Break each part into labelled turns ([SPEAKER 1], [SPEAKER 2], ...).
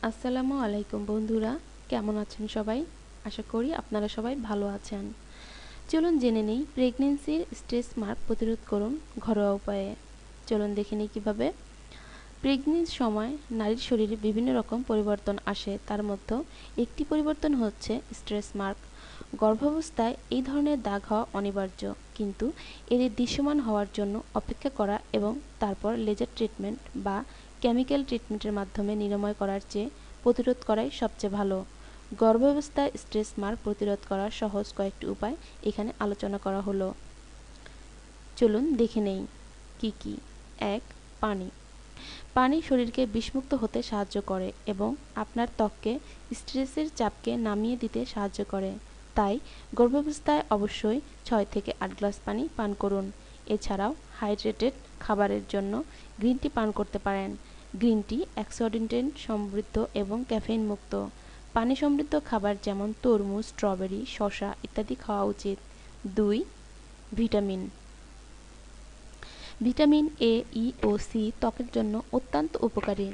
[SPEAKER 1] আসসালামু আলাইকুম বন্ধুরা, কেমন আছেন সবাই? আশা করি আপনারা সবাই ভালো আছেন। চলুন জেনে নেই প্রেগন্যান্সির স্ট্রেস মার্ক প্রতিরোধ করুন ঘরোয়া উপায়ে। চলুন দেখে নিই কীভাবে। প্রেগন্যান্সির সময় নারীর শরীরে বিভিন্ন রকম পরিবর্তন আসে, তার মধ্যে একটি পরিবর্তন হচ্ছে স্ট্রেস মার্ক। গর্ভাবস্থায় এই ধরনের দাগ হওয়া অনিবার্য, কিন্তু এদের দৃশ্যমান হওয়ার জন্য অপেক্ষা করা এবং তারপর লেজার ট্রিটমেন্ট বা কেমিক্যাল ট্রিটমেন্টের মাধ্যমে নিরাময় করার চেয়ে প্রতিরোধ করাই সবচেয়ে ভালো। গর্ভাবস্থায় স্ট্রেস মার্ক প্রতিরোধ করার সহজ কয়েকটি উপায় এখানে আলোচনা করা হলো। চলুন দেখে নেই কি কি। ১. পানি। পানি শরীরকে বিষমুক্ত হতে সাহায্য করে এবং আপনার ত্বককে স্ট্রেসের চাপকে নামিয়ে দিতে সাহায্য করে। তাই গর্ভাবস্থায় অবশ্যই ৬ থেকে ৮ গ্লাস পানি পান করুন। এছাড়াও হাইড্রেটেড খাবারের জন্য গ্রিন টি পান করতে পারেন। গ্রিন টি অ্যাক্সিডেন্ট সমৃদ্ধ এবং ক্যাফেইন মুক্ত। পানি সমৃদ্ধ খাবার যেমন তরমুজ, স্ট্রবেরি, শসা ইত্যাদি খাওয়া উচিত। ২. ভিটামিন। ভিটামিন এ, ই ও সি ত্বকের জন্য অত্যন্ত উপকারী।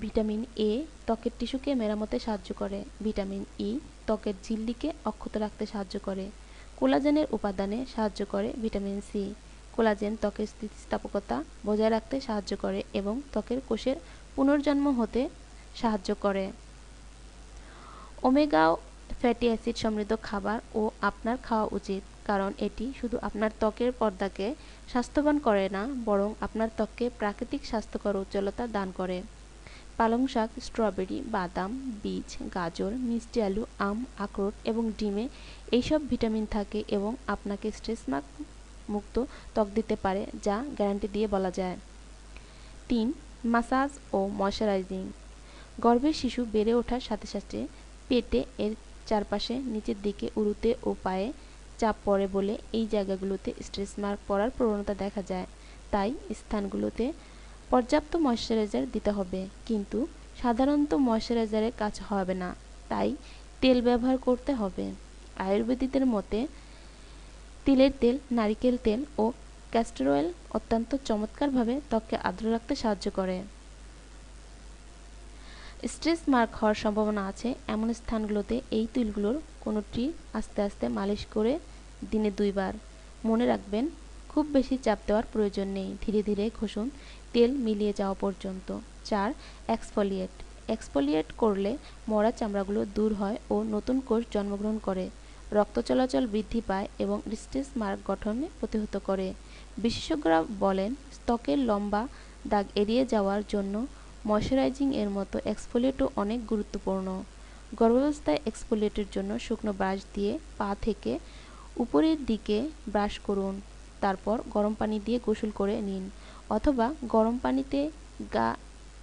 [SPEAKER 1] ভিটামিন এ ত্বকের টিস্যুকে মেরামতে সাহায্য করে। ভিটামিন ই ত্বকের ঝিল্লিকে অক্ষত রাখতে সাহায্য করে। কোলাজেনের উপাদানে সাহায্য করে ভিটামিন সি। কোলাজেন ত্বকের স্থিতিস্থাপকতা বজায় রাখতে সাহায্য করে এবং ত্বকের কোষের পুনর্জন্ম হতে সাহায্য করে। ওমেগা ফ্যাটি অ্যাসিড সমৃদ্ধ খাবার ও আপনার খাওয়া উচিত, কারণ এটি শুধু আপনার ত্বকের পর্দাকে স্বাস্থ্যবান করে না, বরং আপনার ত্বককে প্রাকৃতিক স্বাস্থ্যকর উজ্জ্বলতা দান করে। পালং শাক, স্ট্রবেরি, বাদাম, বীজ, গাজর, মিষ্টি আলু, আম, আখরোট এবং ডিমে এইসব ভিটামিন থাকে এবং আপনাকে স্ট্রেস মুক্ত ত্বক দিতে পারে, যা গ্যারান্টি দিয়ে বলা যায়। ৩. মাসাজ ও ময়শ্চারাইজিং। গর্ভের শিশু বেড়ে ওঠার সাথে সাথে পেটে এর চারপাশে, নিচের দিকে, উরুতে ও পায়ে চাপ পড়ে বলে এই জায়গাগুলোতে স্ট্রেস মার্ক পড়ার প্রবণতা দেখা যায়। তাই স্থানগুলোতে পর্যাপ্ত ময়শ্চারাইজার দিতে হবে, কিন্তু সাধারণত ময়শ্চারাইজারের কাজ হবে না, তাই তেল ব্যবহার করতে হবে। আয়ুর্বেদিকদের মতে তিলের তেল, নারিকেল তেল ও ক্যাস্টর অয়েল অত্যন্ত চমৎকারভাবে ত্বককে আর্দ্র রাখতে সাহায্য করে। স্ট্রেস মার্ক হওয়ার সম্ভাবনা আছে এমন স্থানগুলোতে এই তেলগুলোর কোনোটি আস্তে আস্তে মালিশ করে দিনে ২ বার। মনে রাখবেন, খুব বেশি চাপ দেওয়ার প্রয়োজন নেই, ধীরে ধীরে ঘষুন তেল মিলিয়ে যাওয়া পর্যন্ত। ৪. এক্সফোলিয়েট। এক্সফোলিয়েট করলে মরা চামড়াগুলো দূর হয় ও নতুন কোষ জন্মগ্রহণ করে, রক্ত চলাচল বৃদ্ধি পায় এবং স্ট্রেস মার্ক গঠনে প্রতিহত করে। বিশেষজ্ঞরা বলেন, ত্বকের লম্বা দাগ এড়িয়ে যাওয়ার জন্য ময়শ্চারাইজিং এর মতো এক্সফোলিয়েটও অনেক গুরুত্বপূর্ণ। গর্ভাবস্থায় এক্সফোলিয়েটের জন্য শুকনো ব্রাশ দিয়ে পা থেকে উপরের দিকে ব্রাশ করুন, তারপর গরম পানি দিয়ে গোসল করে নিন, অথবা গরম পানিতে গা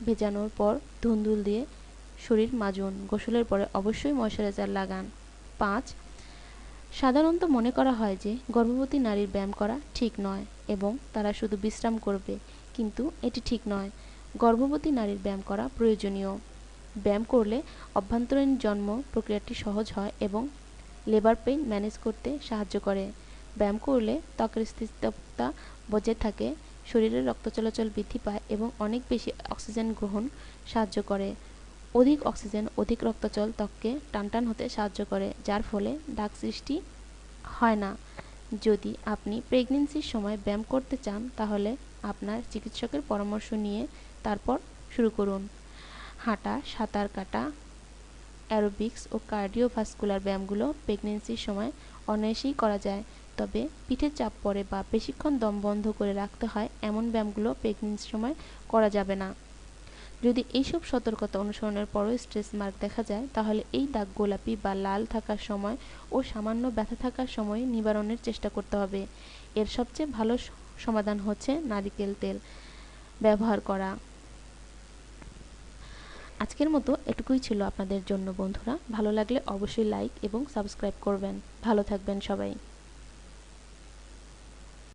[SPEAKER 1] ভেজানোর পর ধুন্দুল দিয়ে শরীর মাজুন। গোসলের পরে অবশ্যই ময়শ্চারাইজার লাগান। ৫. সাধারণত মনে করা হয় যে গর্ভবতী নারীর ব্যায়াম করা ঠিক নয় এবং তারা শুধু বিশ্রাম করবে, কিন্তু এটি ঠিক নয়। গর্ভবতী নারীর ব্যায়াম করা প্রয়োজনীয়। ব্যায়াম করলে অভ্যন্তরীণ জন্ম প্রক্রিয়াটি সহজ হয় এবং লেবার পেইন ম্যানেজ করতে সাহায্য করে। ব্যায়াম করলে ত্বকের স্থিতিস্থাপকতা বজায় থাকে, শরীরের রক্ত চলাচল বৃদ্ধি পায় এবং অনেক বেশি অক্সিজেন গ্রহণ সাহায্য করে। অধিক অক্সিজেন, অধিক রক্তচল ত্বককে টানটান হতে সাহায্য করে, যার ফলে দাগ সৃষ্টি হয় না। যদি আপনি প্রেগন্যান্সির সময় ব্যায়াম করতে চান, তাহলে আপনার চিকিৎসকের পরামর্শ নিয়ে তারপর শুরু করুন। হাঁটা, সাঁতার কাটা, অ্যারোবিক্স ও কার্ডিওভাস্কুলার ব্যায়ামগুলো প্রেগন্যান্সির সময় অনায়াসেই করা যায়, তবে পিঠে চাপ পড়ে বা বেশিক্ষণ দম বন্ধ করে রাখতে হয় এমন ব্যায়ামগুলো প্রেগন্যান্সির সময় করা যাবে না। যদি এইসব সতর্কতা অনুসরণের পরও স্ট্রেস মার্ক দেখা যায়, তাহলে এই দাগ গোলাপি বা লাল থাকার সময় ও সামান্য ব্যথা থাকার সময় নিবারণের চেষ্টা করতে হবে। এর সবচেয়ে ভালো সমাধান হচ্ছে নারিকেল তেল ব্যবহার করা। আজকের মতো এটুকুই ছিল আপনাদের জন্য বন্ধুরা। ভালো লাগলে অবশ্যই লাইক এবং সাবস্ক্রাইব করবেন। ভালো থাকবেন সবাই।